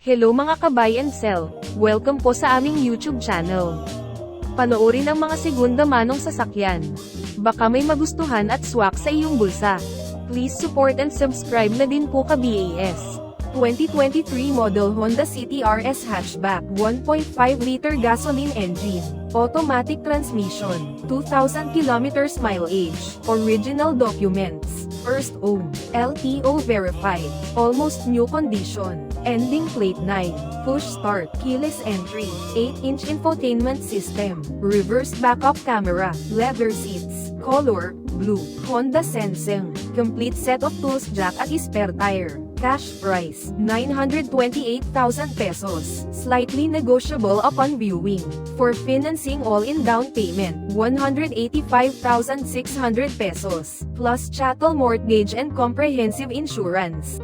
Hello mga ka-buy and sell, welcome po sa aming YouTube channel. Panoorin ang mga segunda manong sasakyan. Baka may magustuhan at swak sa iyong bulsa. Please support and subscribe na din po ka-BAS. 2023 model Honda City RS Hatchback 1.5-liter gasoline engine, automatic transmission, 2,000 kilometers mileage, original documents, first owned, LTO verified, almost new condition, ending plate 9, push start, keyless entry, 8-inch infotainment system, reverse backup camera, leather seats, color, blue, Honda Sensing, complete set of tools jack at spare tire. Cash price, 928,000 pesos, slightly negotiable upon viewing. For financing all-in down payment, 185,600 pesos, plus chattel mortgage and comprehensive insurance.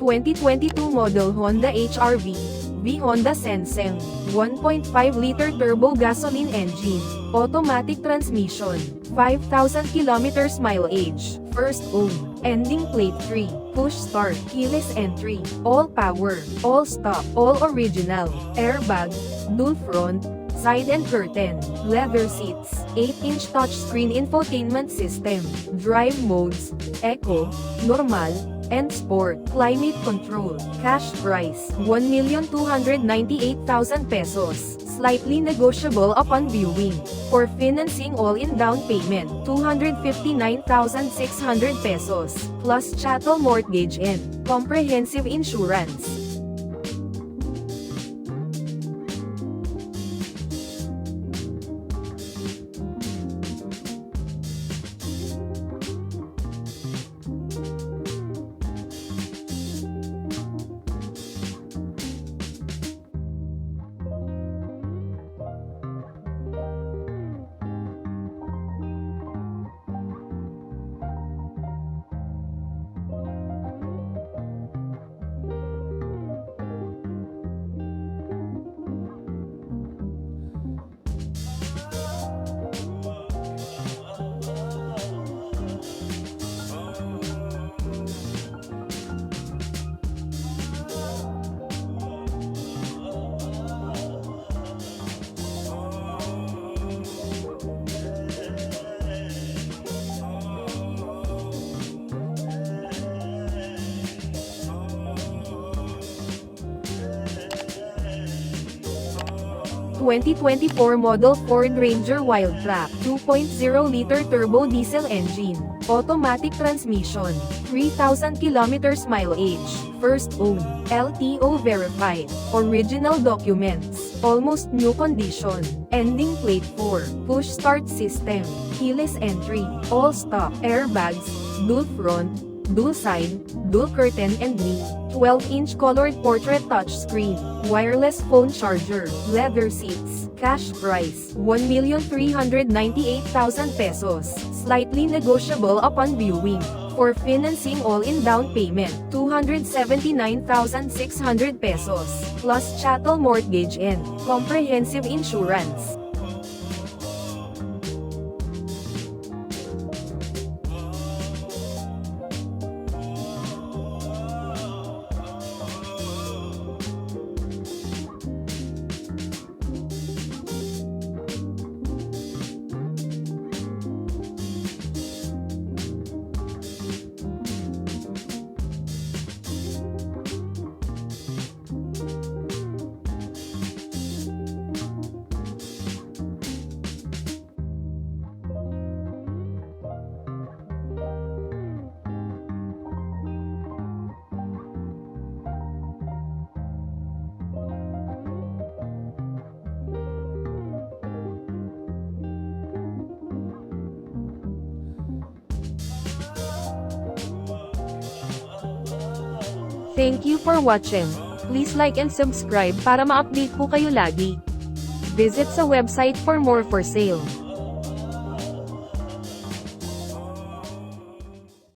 (2022 model Honda HR-V, Honda Sensing, 1.5-liter turbo gasoline engine, automatic transmission, 5,000 kilometers mileage, first owned, ending plate 3, push start, keyless entry, all power, all stock, all original, airbag, dual front, side and curtain, leather seats, 8-inch touchscreen infotainment system, drive modes, eco, normal, and sport, climate control, cash price, 1,298,000 pesos, slightly negotiable upon viewing. For financing all-in down payment, 259,600 pesos, plus chattel mortgage and comprehensive insurance. (2024 model Ford Ranger Wildtrak 2.0-liter turbo diesel engine, automatic transmission, 3,000 kilometers mileage, first owned, LTO verified, original documents, almost new condition, ending plate 4, push start system, keyless entry, all stock, airbags, dual front, dual side, dual curtain and knee, 12-inch colored portrait touchscreen, wireless phone charger, leather seats, cash price, 1,398,000 pesos, slightly negotiable upon viewing. For financing all-in down payment, 279,600 pesos, plus chattel mortgage and comprehensive insurance. Thank you for watching. Please like and subscribe para ma-update po kayo lagi. Visit sa website for more for sale.